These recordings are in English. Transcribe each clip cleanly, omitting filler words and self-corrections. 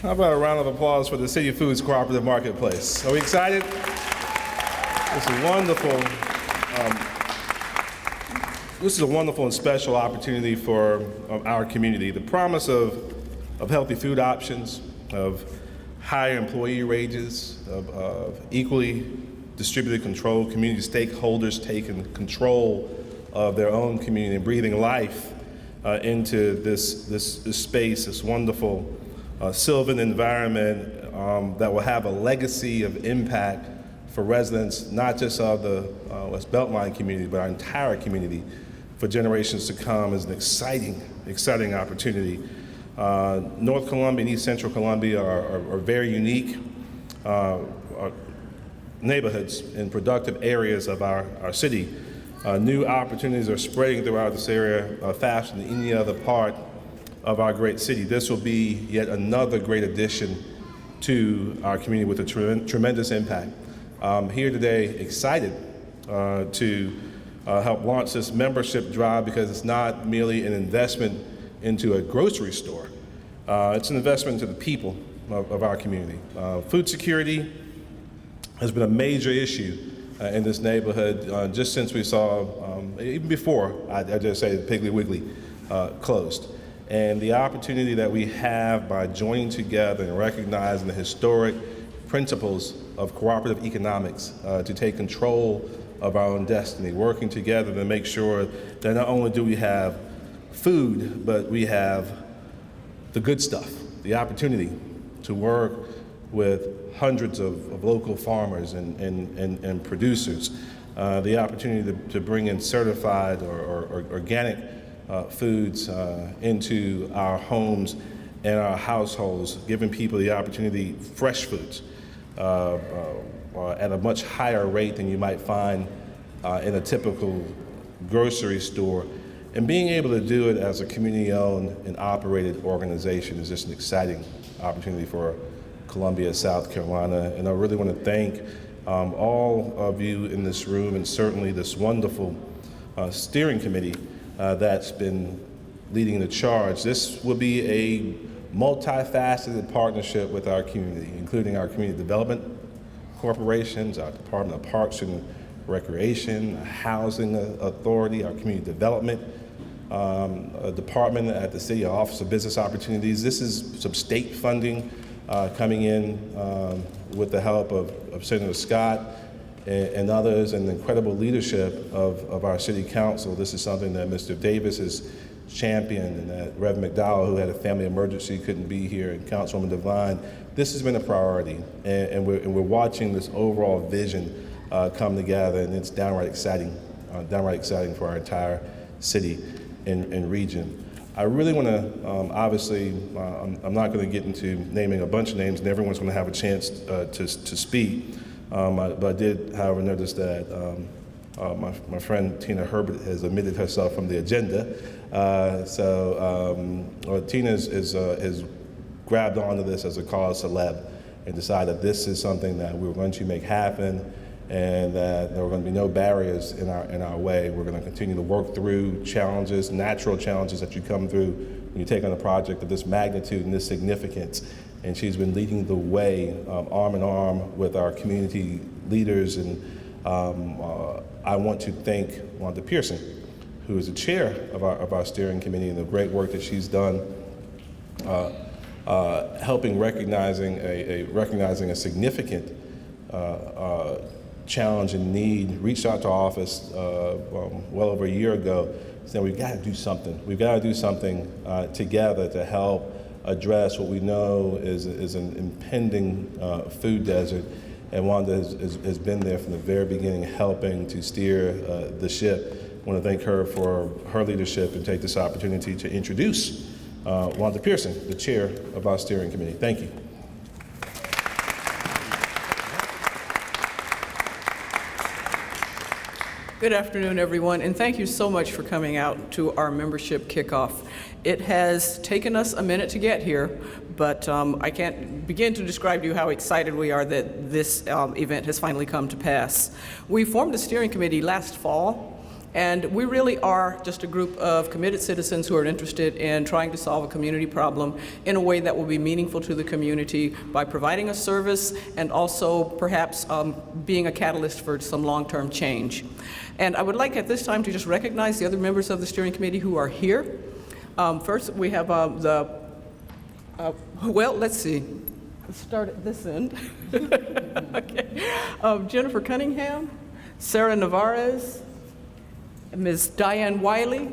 How about a round of applause for the City Foods Cooperative Marketplace? Are we excited? This is wonderful. This is a wonderful and special opportunity for our community. The promise of healthy food options, of higher employee wages, of equally distributed control, community stakeholders taking control of their own community and breathing life into this space, this wonderful sylvan environment that will have a legacy of impact for residents, not just of the West Beltline community, but our entire community for generations to come, is an exciting opportunity. North Columbia and East Central Columbia are very unique neighborhoods and productive areas of our city. New opportunities are spreading throughout this area faster than any other part of our great city. This will be yet another great addition to our community with a tremendous impact. I'm here today excited to help launch this membership drive, because it's not merely an investment into a grocery store. It's an investment into the people of our community. Food security has been a major issue in this neighborhood just since we saw, even before, I just say Piggly Wiggly closed. And the opportunity that we have by joining together and recognizing the historic principles of cooperative economics to take control of our own destiny, working together to make sure that not only do we have food, but we have the good stuff, the opportunity to work with hundreds of local farmers and producers, the opportunity to bring in certified or organic foods into our homes and our households, giving people the opportunity, fresh foods, at a much higher rate than you might find in a typical grocery store. And being able to do it as a community-owned and operated organization is just an exciting opportunity for Columbia, South Carolina. And I really want to thank all of you in this room, and certainly this wonderful steering committee that's been leading the charge. This will be a multifaceted partnership with our community, including our community development corporations, our Department of Parks and Recreation, Housing Authority, our community development department at the City Office of Business Opportunities. This is some state funding coming in with the help of Senator Scott and others, and the incredible leadership of our City Council. This is something that Mr. Davis has championed, and that Reverend McDowell, who had a family emergency, couldn't be here, and Councilwoman Devine. This has been a priority, and we're watching this overall vision come together, and it's downright exciting for our entire city and region. I really want to, obviously, I'm not going to get into naming a bunch of names, and everyone's going to have a chance to speak, but I did, however, notice that my friend Tina Herbert has omitted herself from the agenda. Tina has grabbed onto this as a cause celeb and decided this is something that we were going to make happen, and that there were going to be no barriers in our way. We're going to continue to work through challenges, natural challenges that you come through when you take on a project of this magnitude and this significance. And she's been leading the way, arm in arm with our community leaders. And I want to thank Wanda Pearson, who is the chair of our steering committee, and the great work that she's done helping recognizing a significant challenge and need. Reached out to office well over a year ago, saying we've got to do something. We've got to do something together to help address what we know is an impending food desert. And Wanda has been there from the very beginning, helping to steer the ship. I want to thank her for her leadership and take this opportunity to introduce Wanda Pearson, the chair of our steering committee. Thank you. Good afternoon, everyone, and thank you so much for coming out to our membership kickoff. It has taken us a minute to get here, but I can't begin to describe to you how excited we are that this event has finally come to pass. We formed the steering committee last fall, And we really are just a group of committed citizens who are interested in trying to solve a community problem in a way that will be meaningful to the community by providing a service and also perhaps being a catalyst for some long-term change. And I would like at this time to just recognize the other members of the steering committee who are here. First, we have well, let's see. Let's start at this end. Okay. Jennifer Cunningham, Sarah Navarez, Ms. Diane Wiley,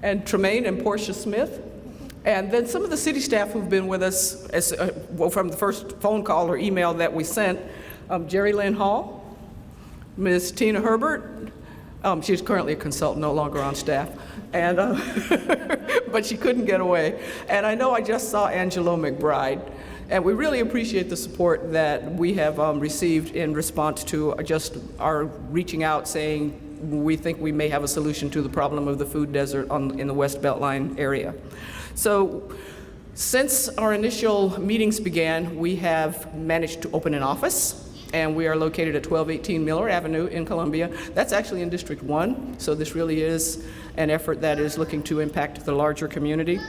and Tremaine and Portia Smith. And then some of the city staff who've been with us from the first phone call or email that we sent, Jerry Lynn Hall, Ms. Tina Herbert. She's currently a consultant, no longer on staff, and but she couldn't get away. And I know I just saw Angelo McBride. And we really appreciate the support that we have received in response to just our reaching out saying we think we may have a solution to the problem of the food desert in the West Beltline area. So since our initial meetings began, we have managed to open an office, and we are located at 1218 Miller Avenue in Columbia. That's actually in District 1, so this really is an effort that is looking to impact the larger community.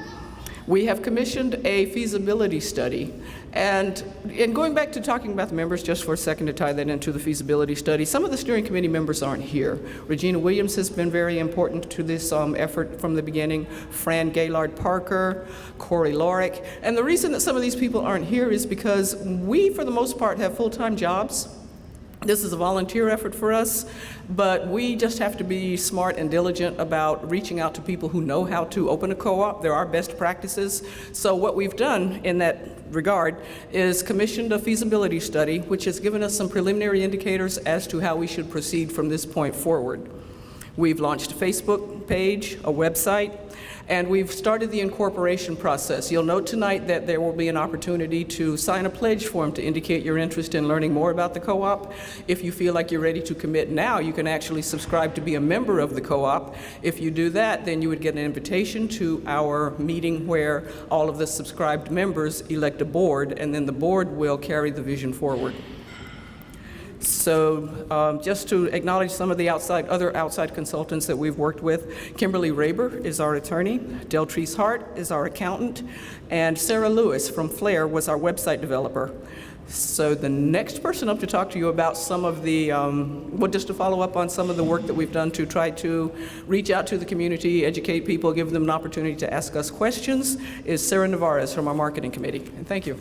We have commissioned a feasibility study. And in going back to talking about the members just for a second to tie that into the feasibility study, some of the steering committee members aren't here. Regina Williams has been very important to this effort from the beginning, Fran Gaylord Parker, Corey Lorick. And the reason that some of these people aren't here is because we, for the most part, have full-time jobs. This is a volunteer effort for us, but we just have to be smart and diligent about reaching out to people who know how to open a co-op. There are best practices. So what we've done in that regard is commissioned a feasibility study, which has given us some preliminary indicators as to how we should proceed from this point forward. We've launched a Facebook page, a website, and we've started the incorporation process. You'll note tonight that there will be an opportunity to sign a pledge form to indicate your interest in learning more about the co-op. If you feel like you're ready to commit now, you can actually subscribe to be a member of the co-op. If you do that, then you would get an invitation to our meeting where all of the subscribed members elect a board, and then the board will carry the vision forward. So just to acknowledge some of the other outside consultants that we've worked with, Kimberly Raber is our attorney, Deltrice Hart is our accountant, and Sarah Lewis from Flair was our website developer. So the next person up to talk to you about some of the, just to follow up on some of the work that we've done to try to reach out to the community, educate people, give them an opportunity to ask us questions, is Sarah Navarez from our marketing committee. And thank you.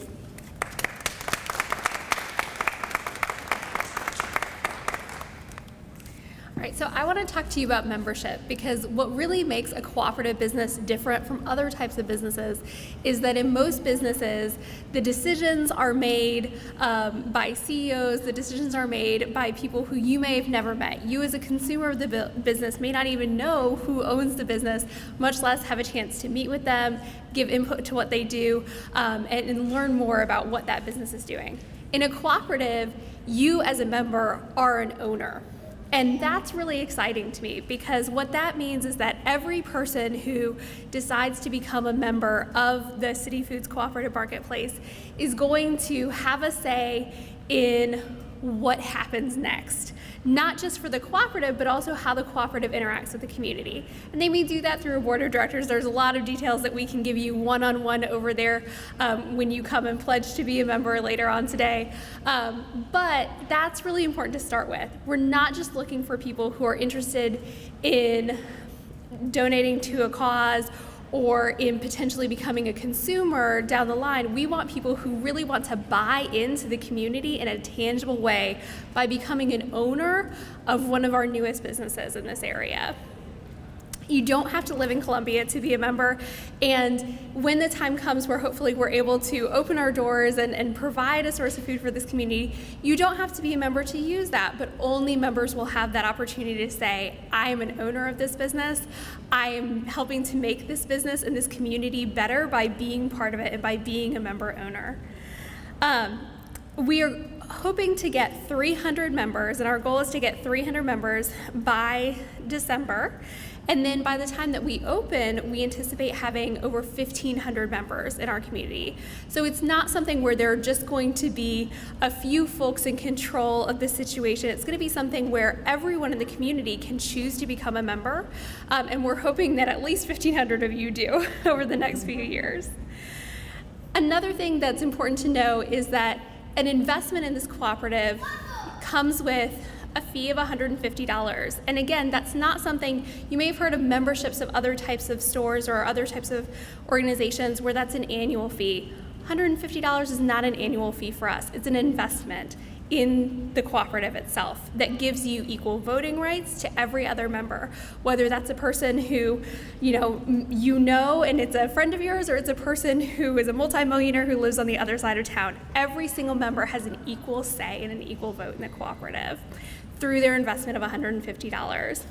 So I want to talk to you about membership, because what really makes a cooperative business different from other types of businesses is that in most businesses, the decisions are made by CEOs, the decisions are made by people who you may have never met. You as a consumer of the business may not even know who owns the business, much less have a chance to meet with them, give input to what they do, and learn more about what that business is doing. In a cooperative, you as a member are an owner. And that's really exciting to me, because what that means is that every person who decides to become a member of the City Foods Cooperative Marketplace is going to have a say in what happens next. Not just for the cooperative, but also how the cooperative interacts with the community. And they may do that through a board of directors. There's a lot of details that we can give you one-on-one over there when you come and pledge to be a member later on today. But that's really important to start with. We're not just looking for people who are interested in donating to a cause or in potentially becoming a consumer down the line. We want people who really want to buy into the community in a tangible way by becoming an owner of one of our newest businesses in this area. You don't have to live in Columbia to be a member, and when the time comes where hopefully we're able to open our doors and provide a source of food for this community, you don't have to be a member to use that, but only members will have that opportunity to say, I am an owner of this business, I am helping to make this business and this community better by being part of it and by being a member owner. We are hoping to get 300 members, and our goal is to get 300 members by December. And then by the time that we open, we anticipate having over 1,500 members in our community. So it's not something where there are just going to be a few folks in control of the situation. It's going to be something where everyone in the community can choose to become a member. And we're hoping that at least 1,500 of you do over the next few years. Another thing that's important to know is that an investment in this cooperative comes with a fee of $150. And again, that's not something, you may have heard of memberships of other types of stores or other types of organizations where that's an annual fee. $150 is not an annual fee for us. It's an investment in the cooperative itself that gives you equal voting rights to every other member, whether that's a person who you know and it's a friend of yours, or it's a person who is a multimillionaire who lives on the other side of town. Every single member has an equal say and an equal vote in the cooperative through their investment of $150.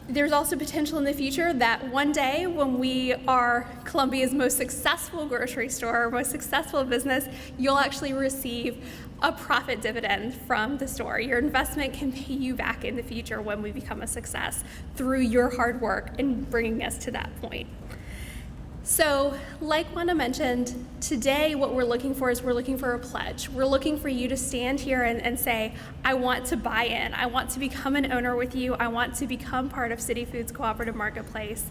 There's also potential in the future that one day when we are Columbia's most successful grocery store, most successful business, you'll actually receive a profit dividend from the store. Your investment can pay you back in the future when we become a success through your hard work in bringing us to that point. So, like Wanda mentioned, today what we're looking for is we're looking for a pledge. We're looking for you to stand here and say, I want to buy in. I want to become an owner with you. I want to become part of City Foods Cooperative Marketplace.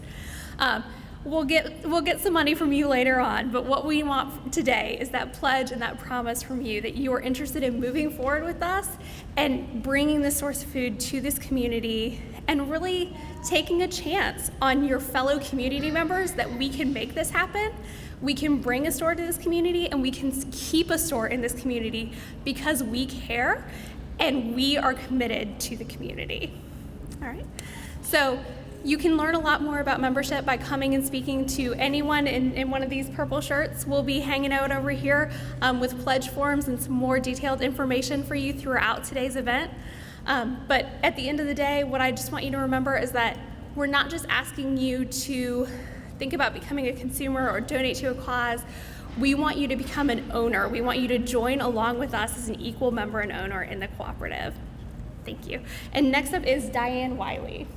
We'll get some money from you later on, but what we want today is that pledge and that promise from you that you are interested in moving forward with us and bringing this source of food to this community and really taking a chance on your fellow community members that we can make this happen. We can bring a store to this community and we can keep a store in this community because we care and we are committed to the community. All right, so you can learn a lot more about membership by coming and speaking to anyone in one of these purple shirts. We'll be hanging out over here with pledge forms and some more detailed information for you throughout today's event. But at the end of the day, what I just want you to remember is that we're not just asking you to think about becoming a consumer or donate to a cause. We want you to become an owner. We want you to join along with us as an equal member and owner in the cooperative. Thank you. And next up is Diane Wiley.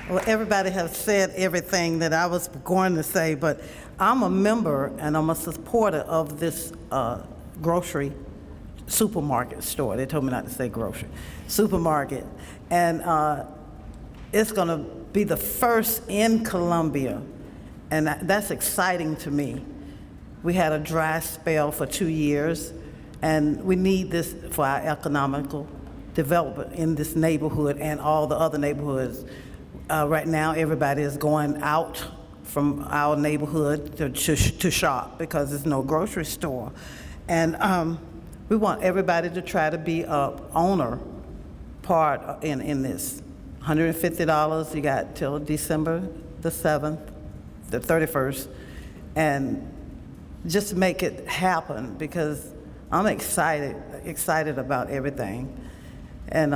Well, everybody has said everything that I was going to say, but I'm a member and I'm a supporter of this grocery supermarket store. They told me not to say grocery. Supermarket. And it's going to be the first in Columbia, and that's exciting to me. We had a dry spell for 2 years, and we need this for our economical development in this neighborhood and all the other neighborhoods. Right now, everybody is going out from our neighborhood to shop because there's no grocery store. And we want everybody to try to be a owner part in this. $150, you got till December the 7th, the 31st, and just make it happen because I'm excited about everything. And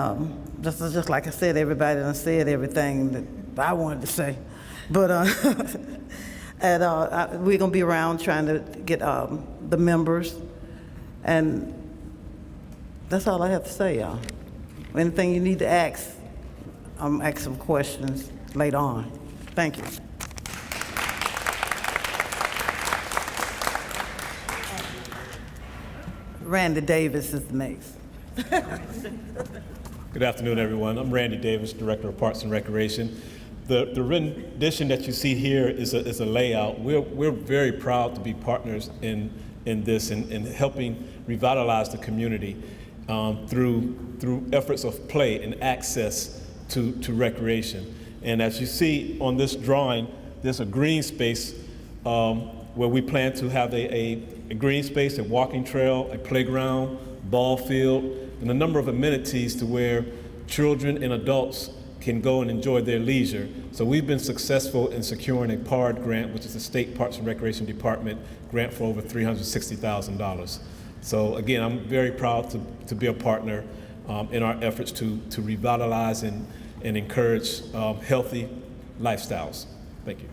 just like I said, everybody done said everything that I wanted to say. But and we're gonna be around trying to get the members, and that's all I have to say, y'all. Anything you need to ask, I'm asking some questions later on. Thank you. Randy Davis is the next. Good afternoon, everyone. I'm Randy Davis, Director of Parks and Recreation. The rendition that you see here is a layout. We're very proud to be partners in this and helping revitalize the community through efforts of play and access to recreation. And as you see on this drawing, there's a green space where we plan to have a green space, a walking trail, a playground, ball field, and a number of amenities to where children and adults can go and enjoy their leisure. So we've been successful in securing a PARD grant, which is the State Parks and Recreation Department grant for over $360,000. So again, I'm very proud to be a partner in our efforts to revitalize and encourage healthy lifestyles. Thank you.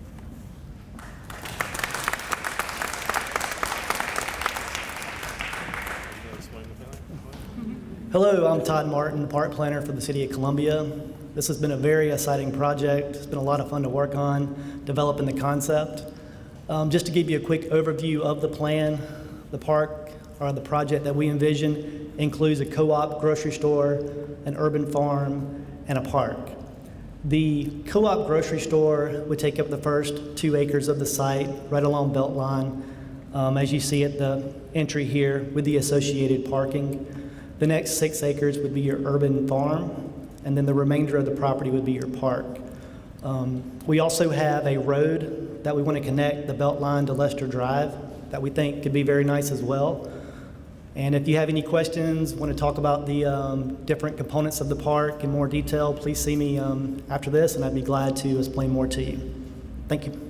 Hello, I'm Todd Martin, park planner for the City of Columbia. This has been a very exciting project. It's been a lot of fun to work on, developing the concept. Just to give you a quick overview of the plan, the park, or the project that we envision, includes a co-op grocery store, an urban farm, and a park. The co-op grocery store would take up the first 2 acres of the site, right along Beltline, as you see at the entry here, with the associated parking. The next 6 acres would be your urban farm, and then the remainder of the property would be your park. We also have a road that we want to connect the Beltline to Lester Drive that we think could be very nice as well. And if you have any questions, want to talk about the different components of the park in more detail, please see me after this, and I'd be glad to explain more to you. Thank you.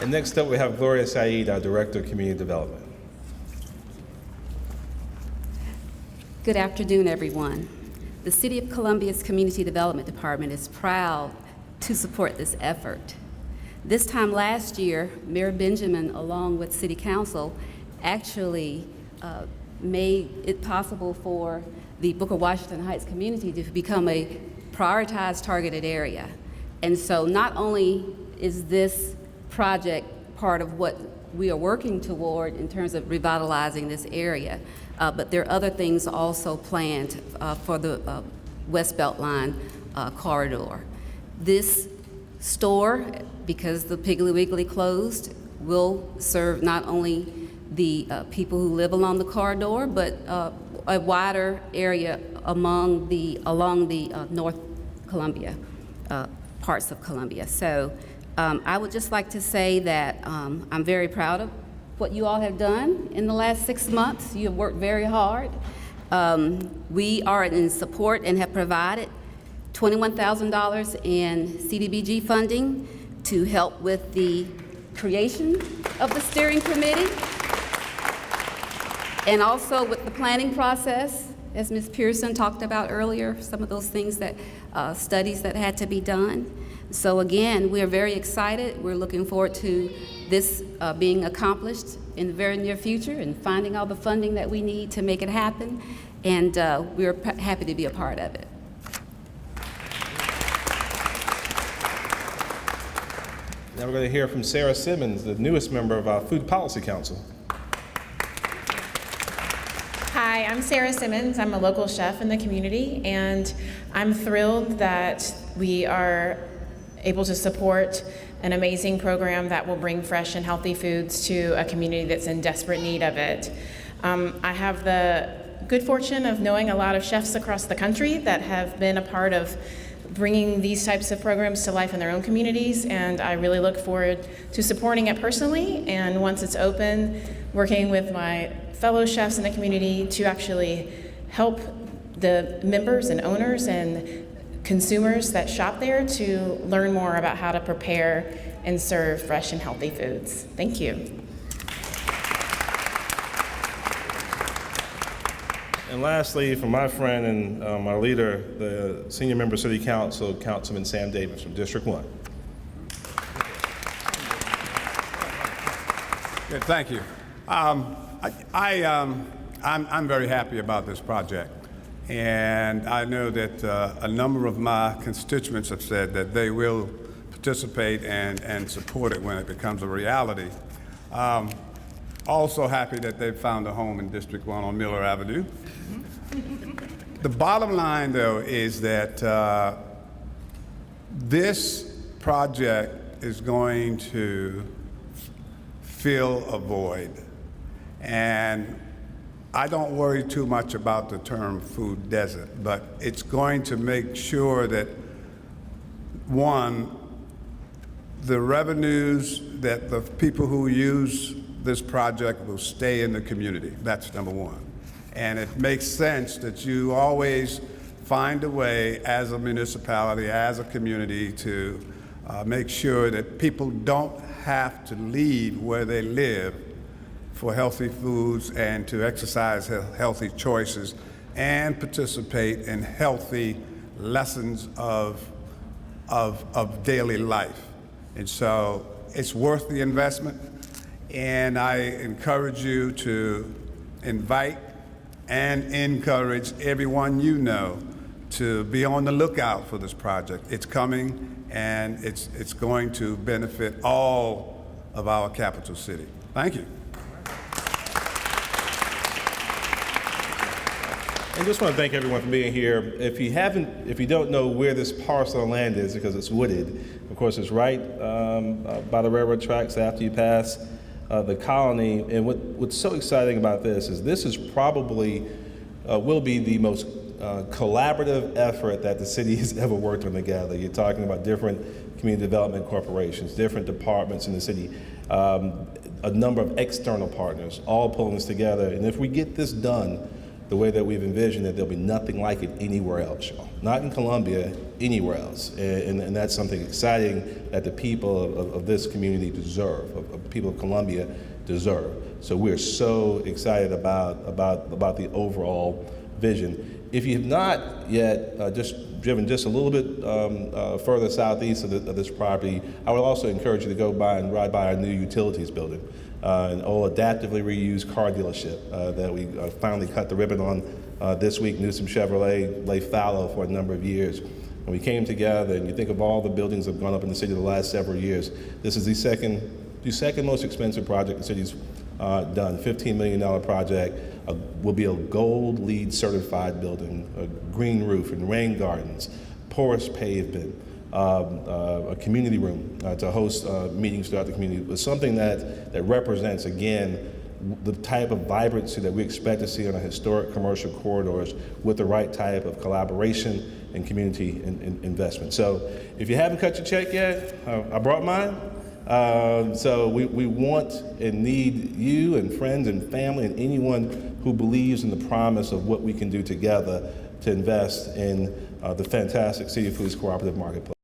And next up, we have Gloria Saeed, our Director of Community Development. Good afternoon, everyone. The City of Columbia's Community Development Department is proud to support this effort. This time last year, Mayor Benjamin, along with City Council, actually made it possible for the Booker Washington Heights community to become a prioritized targeted area. And so not only is this project part of what we are working toward in terms of revitalizing this area, but there are other things also planned for the West Beltline corridor. This store, because the Piggly Wiggly closed, will serve not only the people who live along the corridor, but a wider area along the North Columbia, parts of Columbia. So I would just like to say that I'm very proud of what you all have done in the last 6 months. You have worked very hard. We are in support and have provided $21,000 in CDBG funding to help with the creation of the steering committee and also with the planning process, as Ms. Pearson talked about earlier, some of those things that, studies that had to be done. So again, we are very excited. We're looking forward to this being accomplished in the very near future and finding all the funding that we need to make it happen. And we're happy to be a part of it. Now we're going to hear from Sarah Simmons, the newest member of our Food Policy Council. Hi, I'm Sarah Simmons. I'm a local chef in the community, and I'm thrilled that we are able to support an amazing program that will bring fresh and healthy foods to a community that's in desperate need of it. I have the good fortune of knowing a lot of chefs across the country that have been a part of bringing these types of programs to life in their own communities, and I really look forward to supporting it personally, and once it's open, working with my fellow chefs in the community to actually help the members and owners and consumers that shop there to learn more about how to prepare and serve fresh and healthy foods. Thank you. And lastly, from my friend and our leader, the senior member of City Council, Councilman Sam Davis from District 1. Good, thank you. I'm very happy about this project, and I know that a number of my constituents have said that they will participate and support it when it becomes a reality. Also happy that they've found a home in District 1 on Miller Avenue. The bottom line, though, is that this project is going to fill a void. And I don't worry too much about the term food desert, but it's going to make sure that, one, the revenues that the people who use this project will stay in the community. That's number one. And it makes sense that you always find a way as a municipality, as a community, to make sure that people don't have to leave where they live for healthy foods and to exercise healthy choices and participate in healthy lessons of daily life. And so it's worth the investment. And I encourage you to invite and encourage everyone you know to be on the lookout for this project. It's coming, and it's going to benefit all of our capital city. Thank you. I just want to thank everyone for being here. If you don't know where this parcel of land is, because it's wooded, of course it's right by the railroad tracks after you pass the colony. And what's so exciting about this is probably will be the most collaborative effort that the city has ever worked on together. You're talking about different community development corporations, different departments in the city, a number of external partners, all pulling this together. And if we get this done the way that we've envisioned it, there'll be nothing like it anywhere else, y'all. Not in Columbia, anywhere else. And that's something exciting that the people of this community deserve, of people of Columbia deserve. So we're so excited about the overall vision. If you have not yet just driven just a little bit further southeast of this property, I would also encourage you to go by and ride by our new utilities building, an old adaptively reused car dealership that we finally cut the ribbon on this week. Newsom Chevrolet lay fallow for a number of years. And we came together, and you think of all the buildings that have gone up in the city the last several years. This is the second most expensive project the city's done, $15 million project. Will be a gold LEED certified building, a green roof and rain gardens, porous pavement, a community room to host meetings throughout the community. It's something that represents, again, the type of vibrancy that we expect to see on our historic commercial corridors with the right type of collaboration and community investment. So if you haven't cut your check yet, I brought mine. So we want and need you and friends and family and anyone who believes in the promise of what we can do together to invest in the fantastic City Foods Cooperative Marketplace.